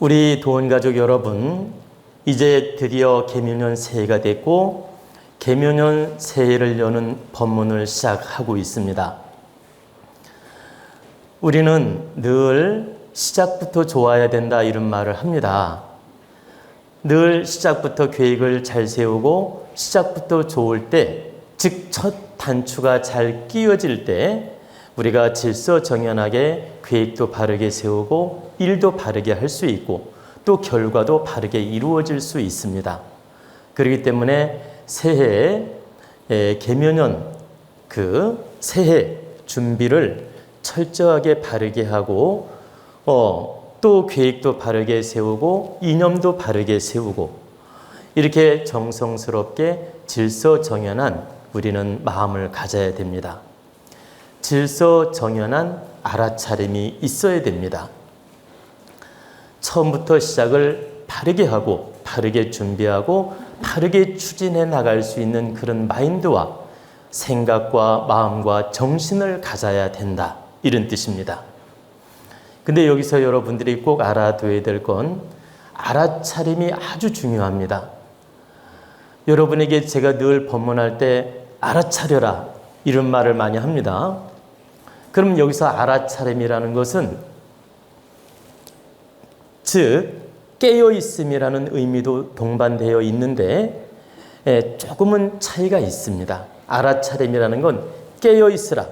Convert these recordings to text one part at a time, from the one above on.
우리 도원가족 여러분, 이제 드디어 계명년 새해가 됐고 계명년 새해를 여는 법문을 시작하고 있습니다. 우리는 늘 시작부터 좋아야 된다 이런 말을 합니다. 늘 시작부터 계획을 잘 세우고 시작부터 좋을 때, 즉 첫 단추가 잘 끼워질 때 우리가 질서정연하게 계획도 바르게 세우고 일도 바르게 할 수 있고 또 결과도 바르게 이루어질 수 있습니다. 그렇기 때문에 새해 계명년 그 새해 준비를 철저하게 바르게 하고 또 계획도 바르게 세우고 이념도 바르게 세우고 이렇게 정성스럽게 질서정연한 우리는 마음을 가져야 됩니다. 질서정연한 알아차림이 있어야 됩니다. 처음부터 시작을 바르게 하고 바르게 준비하고 바르게 추진해 나갈 수 있는 그런 마인드와 생각과 마음과 정신을 가져야 된다 이런 뜻입니다. 근데 여기서 여러분들이 꼭 알아둬야 될 건 알아차림이 아주 중요합니다. 여러분에게 제가 늘 법문할 때 알아차려라 이런 말을 많이 합니다. 그럼 여기서 알아차림이라는 것은 즉 깨어있음이라는 의미도 동반되어 있는데 조금은 차이가 있습니다. 알아차림이라는 건 깨어있으라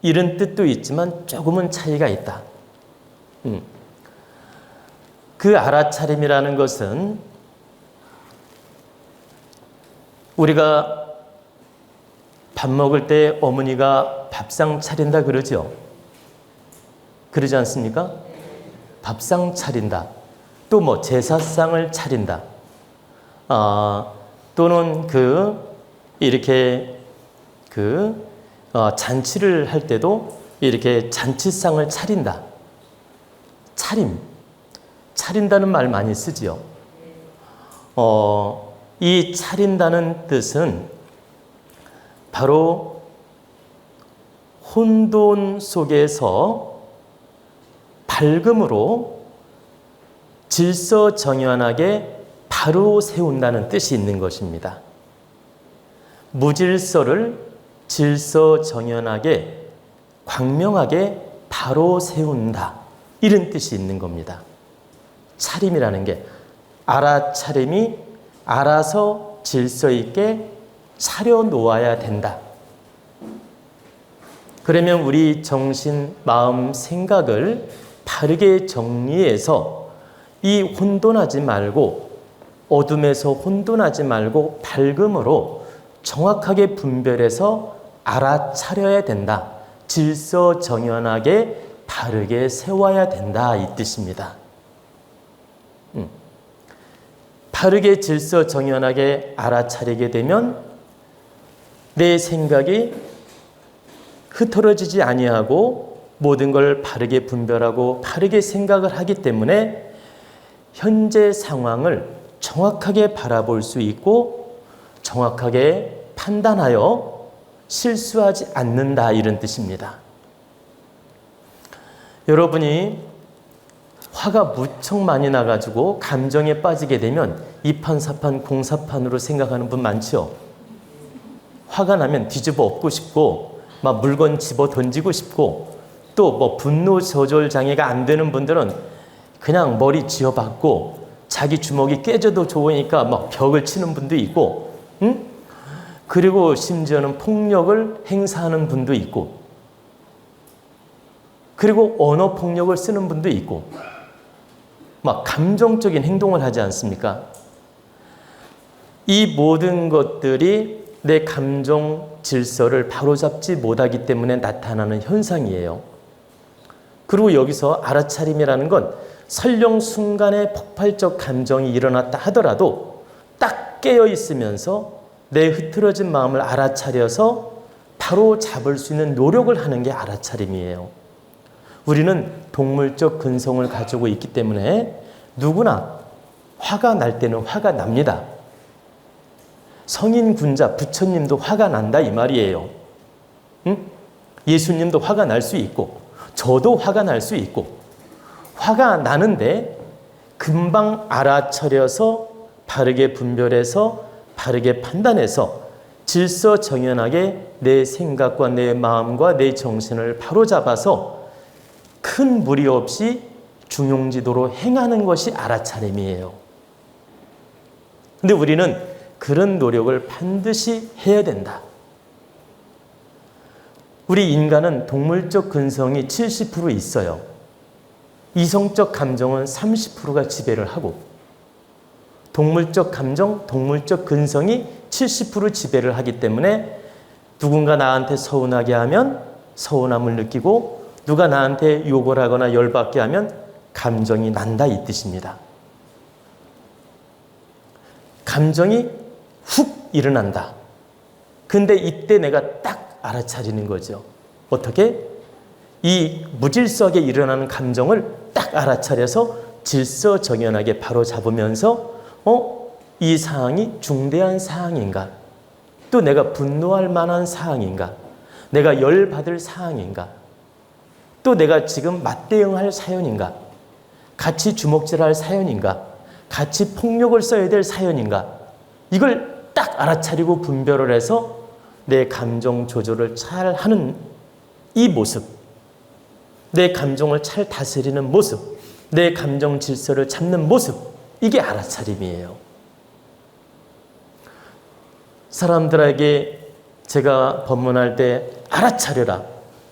이런 뜻도 있지만 조금은 차이가 있다. 그 알아차림이라는 것은 우리가 밥 먹을 때 어머니가 밥상 차린다 그러죠. 그러지 않습니까? 밥상 차린다. 또 뭐 제사상을 차린다. 또는 이렇게 잔치를 할 때도 이렇게 잔치상을 차린다. 차린다는 말 많이 쓰지요. 이 차린다는 뜻은 바로 혼돈 속에서 밝음으로 질서정연하게 바로 세운다는 뜻이 있는 것입니다. 무질서를 질서정연하게 광명하게 바로 세운다 이런 뜻이 있는 겁니다. 차림이라는 게 알아차림이 알아서 질서 있게 차려놓아야 된다. 그러면 우리 정신, 마음, 생각을 바르게 정리해서 이 혼돈하지 말고 어둠에서 혼돈하지 말고 밝음으로 정확하게 분별해서 알아차려야 된다. 질서정연하게 바르게 세워야 된다 이 뜻입니다. 바르게 질서정연하게 알아차리게 되면 내 생각이 흐트러지지 아니하고 모든 걸 바르게 분별하고 바르게 생각을 하기 때문에 현재 상황을 정확하게 바라볼 수 있고 정확하게 판단하여 실수하지 않는다 이런 뜻입니다. 여러분이 화가 무척 많이 나가지고 감정에 빠지게 되면 이판사판 공사판으로 생각하는 분 많죠. 화가 나면 뒤집어 엎고 싶고 막 물건 집어 던지고 싶고 또 뭐 분노 조절 장애가 안 되는 분들은 그냥 머리 쥐어박고 자기 주먹이 깨져도 좋으니까 막 벽을 치는 분도 있고 그리고 심지어는 폭력을 행사하는 분도 있고 그리고 언어 폭력을 쓰는 분도 있고 막 감정적인 행동을 하지 않습니까? 이 모든 것들이 내 감정 질서를 바로잡지 못하기 때문에 나타나는 현상이에요. 그리고 여기서 알아차림이라는 건 설령 순간에 폭발적 감정이 일어났다 하더라도 딱 깨어 있으면서 내 흐트러진 마음을 알아차려서 바로 잡을 수 있는 노력을 하는 게 알아차림이에요. 우리는 동물적 근성을 가지고 있기 때문에 누구나 화가 날 때는 화가 납니다. 성인 군자 부처님도 화가 난다 이 말이에요. 예수님도 화가 날 수 있고 저도 화가 날 수 있고 화가 나는데 금방 알아차려서 바르게 분별해서 바르게 판단해서 질서정연하게 내 생각과 내 마음과 내 정신을 바로잡아서 큰 무리 없이 중용지도로 행하는 것이 알아차림이에요. 근데 우리는 그런 노력을 반드시 해야 된다. 우리 인간은 동물적 근성이 70% 있어요. 이성적 감정은 30%가 지배를 하고 동물적 감정, 동물적 근성이 70% 지배를 하기 때문에 누군가 나한테 서운하게 하면 서운함을 느끼고 누가 나한테 욕을 하거나 열받게 하면 감정이 난다 이 뜻입니다. 감정이 훅 일어난다. 근데 이때 내가 딱 알아차리는 거죠. 어떻게? 이 무질서하게 일어나는 감정을 딱 알아차려서 질서정연하게 바로 잡으면서 이 사항이 중대한 사항인가? 또 내가 분노할 만한 사항인가? 내가 열받을 사항인가? 또 내가 지금 맞대응할 사연인가? 같이 주먹질할 사연인가? 같이 폭력을 써야 될 사연인가? 이걸 딱 알아차리고 분별을 해서 내 감정 조절을 잘 하는 이 모습, 내 감정을 잘 다스리는 모습, 내 감정 질서를 잡는 모습, 이게 알아차림이에요. 사람들에게 제가 법문할 때 알아차려라.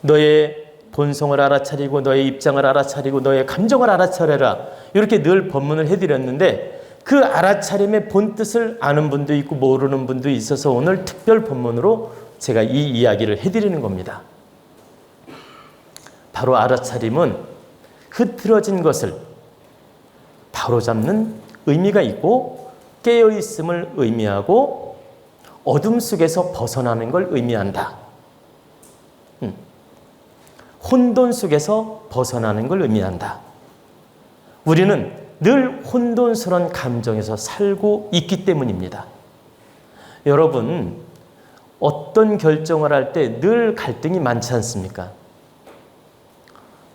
너의 본성을 알아차리고 너의 입장을 알아차리고 너의 감정을 알아차려라. 이렇게 늘 법문을 해드렸는데 그 알아차림의 본뜻을 아는 분도 있고 모르는 분도 있어서 오늘 특별 법문으로 제가 이 이야기를 해드리는 겁니다. 바로 알아차림은 흐트러진 것을 바로잡는 의미가 있고 깨어있음을 의미하고 어둠 속에서 벗어나는 걸 의미한다. 혼돈 속에서 벗어나는 걸 의미한다. 우리는 늘 혼돈스러운 감정에서 살고 있기 때문입니다. 여러분, 어떤 결정을 할 때 늘 갈등이 많지 않습니까?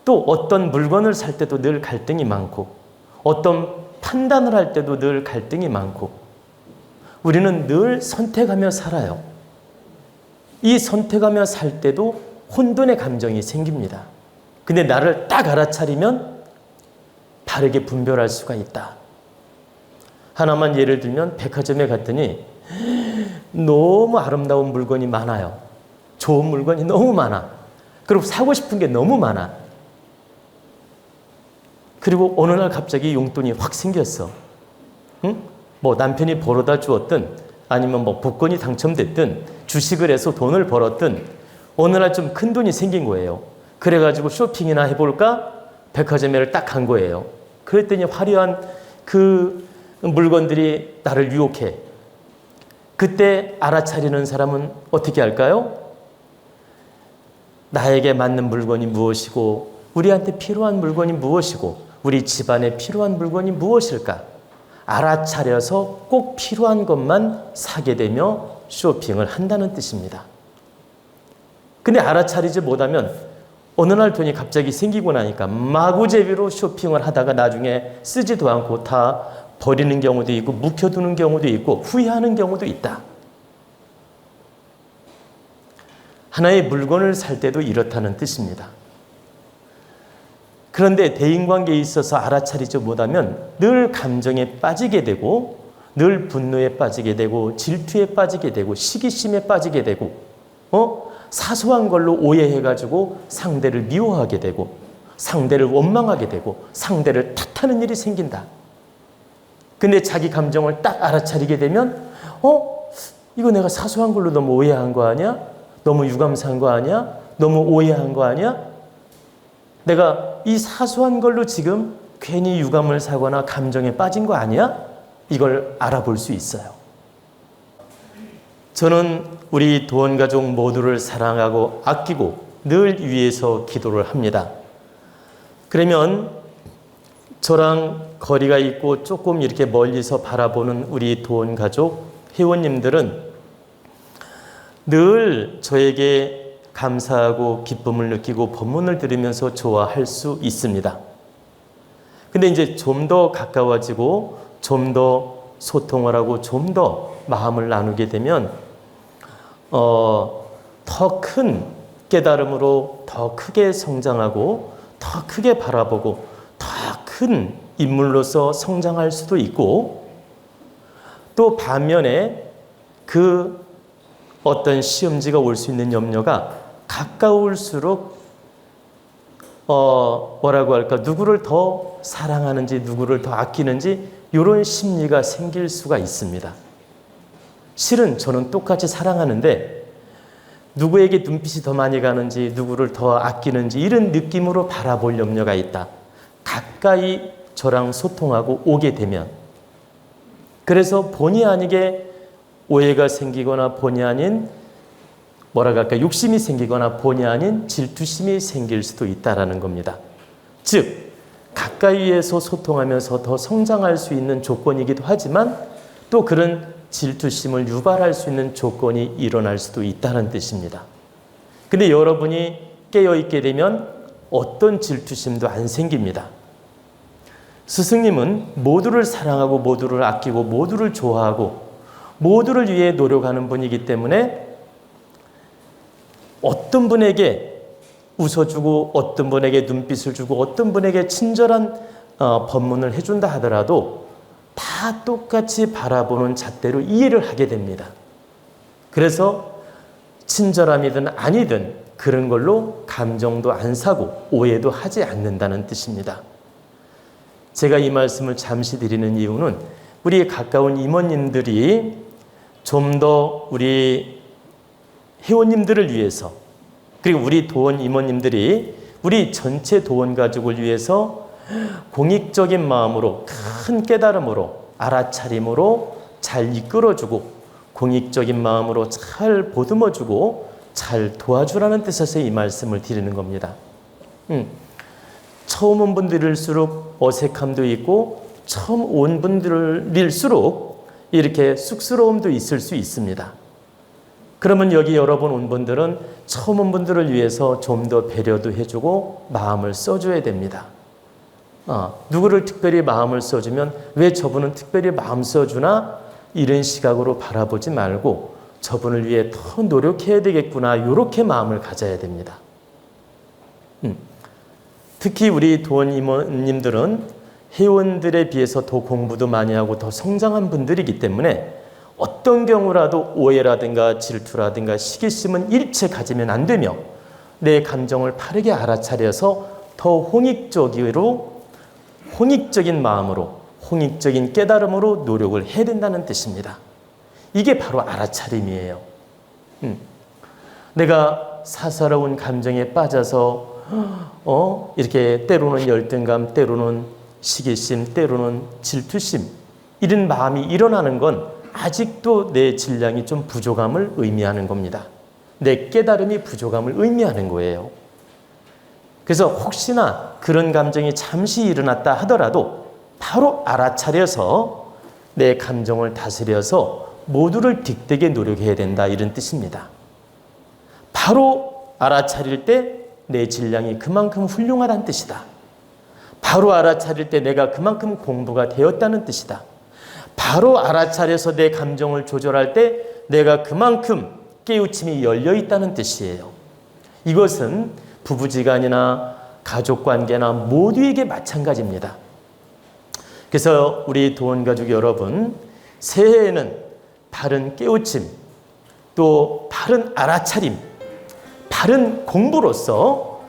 또 어떤 물건을 살 때도 늘 갈등이 많고 어떤 판단을 할 때도 늘 갈등이 많고 우리는 늘 선택하며 살아요. 이 선택하며 살 때도 혼돈의 감정이 생깁니다. 근데 나를 딱 알아차리면 바르게 분별할 수가 있다. 하나만 예를 들면 백화점에 갔더니 너무 아름다운 물건이 많아요. 좋은 물건이 너무 많아. 그리고 사고 싶은 게 너무 많아. 그리고 어느 날 갑자기 용돈이 확 생겼어. 응? 뭐 남편이 벌어다 주었든 아니면 뭐 복권이 당첨됐든 주식을 해서 돈을 벌었든 어느 날 좀 큰 돈이 생긴 거예요. 그래가지고 쇼핑이나 해볼까? 백화점에 딱 간 거예요. 그랬더니 화려한 그 물건들이 나를 유혹해. 그때 알아차리는 사람은 어떻게 할까요? 나에게 맞는 물건이 무엇이고 우리한테 필요한 물건이 무엇이고 우리 집안에 필요한 물건이 무엇일까? 알아차려서 꼭 필요한 것만 사게 되며 쇼핑을 한다는 뜻입니다. 근데 알아차리지 못하면 어느 날 돈이 갑자기 생기고 나니까 마구제비로 쇼핑을 하다가 나중에 쓰지도 않고 다 버리는 경우도 있고 묵혀두는 경우도 있고 후회하는 경우도 있다. 하나의 물건을 살 때도 이렇다는 뜻입니다. 그런데 대인관계에 있어서 알아차리지 못하면 늘 감정에 빠지게 되고 늘 분노에 빠지게 되고 질투에 빠지게 되고 시기심에 빠지게 되고 사소한 걸로 오해해가지고 상대를 미워하게 되고 상대를 원망하게 되고 상대를 탓하는 일이 생긴다. 근데 자기 감정을 딱 알아차리게 되면 이거 내가 사소한 걸로 너무 오해한 거 아니야? 너무 유감산 거 아니야? 너무 오해한 거 아니야? 내가 이 사소한 걸로 지금 괜히 유감을 사거나 감정에 빠진 거 아니야? 이걸 알아볼 수 있어요. 저는 우리 도원가족 모두를 사랑하고 아끼고 늘 위해서 기도를 합니다. 그러면 저랑 거리가 있고 조금 이렇게 멀리서 바라보는 우리 도원가족 회원님들은 늘 저에게 감사하고 기쁨을 느끼고 법문을 들으면서 좋아할 수 있습니다. 근데 이제 좀 더 가까워지고 좀 더 소통을 하고 좀 더 마음을 나누게 되면 더 큰 깨달음으로 더 크게 성장하고 더 크게 바라보고 더 큰 인물로서 성장할 수도 있고, 또 반면에 그 어떤 시험지가 올 수 있는 염려가 가까울수록 뭐라고 할까, 누구를 더 사랑하는지 누구를 더 아끼는지 이런 심리가 생길 수가 있습니다. 실은 저는 똑같이 사랑하는데 누구에게 눈빛이 더 많이 가는지 누구를 더 아끼는지 이런 느낌으로 바라볼 염려가 있다. 가까이 저랑 소통하고 오게 되면, 그래서 본의 아니게 오해가 생기거나 본의 아닌 뭐라고 할까, 욕심이 생기거나 본의 아닌 질투심이 생길 수도 있다라는 겁니다. 즉 가까이에서 소통하면서 더 성장할 수 있는 조건이기도 하지만 또 그런 질투심을 유발할 수 있는 조건이 일어날 수도 있다는 뜻입니다. 근데 여러분이 깨어있게 되면 어떤 질투심도 안 생깁니다. 스승님은 모두를 사랑하고 모두를 아끼고 모두를 좋아하고 모두를 위해 노력하는 분이기 때문에 어떤 분에게 웃어주고 어떤 분에게 눈빛을 주고 어떤 분에게 친절한 법문을 해준다 하더라도 다 똑같이 바라보는 잣대로 이해를 하게 됩니다. 그래서 친절함이든 아니든 그런 걸로 감정도 안 사고 오해도 하지 않는다는 뜻입니다. 제가 이 말씀을 잠시 드리는 이유는 우리 가까운 이모님들이 좀 더 우리 회원님들을 위해서, 그리고 우리 도원 이모님들이 우리 전체 도원 가족을 위해서 공익적인 마음으로 큰 깨달음으로 알아차림으로 잘 이끌어주고 공익적인 마음으로 잘 보듬어주고 잘 도와주라는 뜻에서 이 말씀을 드리는 겁니다. 처음 온 분들일수록 어색함도 있고 처음 온 분들일수록 이렇게 쑥스러움도 있을 수 있습니다. 그러면 여기 여러분 온 분들은 처음 온 분들을 위해서 좀 더 배려도 해주고 마음을 써줘야 됩니다. 누구를 특별히 마음을 써주면 왜 저분은 특별히 마음 써주나 이런 시각으로 바라보지 말고 저분을 위해 더 노력해야 되겠구나 이렇게 마음을 가져야 됩니다. 특히 우리 도원 이모님들은 회원들에 비해서 더 공부도 많이 하고 더 성장한 분들이기 때문에 어떤 경우라도 오해라든가 질투라든가 시기심은 일체 가지면 안 되며 내 감정을 바르게 알아차려서 더 홍익적인 마음으로 홍익적인 깨달음으로 노력을 해야 된다는 뜻입니다. 이게 바로 알아차림이에요. 내가 사사로운 감정에 빠져서 이렇게 때로는 열등감, 때로는 시기심, 때로는 질투심 이런 마음이 일어나는 건 아직도 내 질량이 좀 부족함을 의미하는 겁니다. 내 깨달음이 부족함을 의미하는 거예요. 그래서 혹시나 그런 감정이 잠시 일어났다 하더라도 바로 알아차려서 내 감정을 다스려서 모두를 득되게 노력해야 된다 이런 뜻입니다. 바로 알아차릴 때 내 질량이 그만큼 훌륭하다는 뜻이다. 바로 알아차릴 때 내가 그만큼 공부가 되었다는 뜻이다. 바로 알아차려서 내 감정을 조절할 때 내가 그만큼 깨우침이 열려 있다는 뜻이에요. 이것은 부부지간이나 가족관계나 모두에게 마찬가지입니다. 그래서 우리 도원가족 여러분, 새해에는 바른 깨우침, 또 바른 알아차림, 바른 공부로서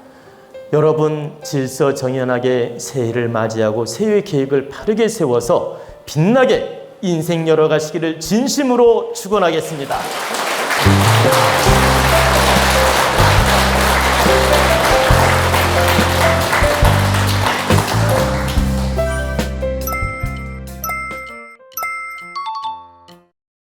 여러분 질서정연하게 새해를 맞이하고 새해 계획을 바르게 세워서 빛나게 인생 열어가시기를 진심으로 축원하겠습니다.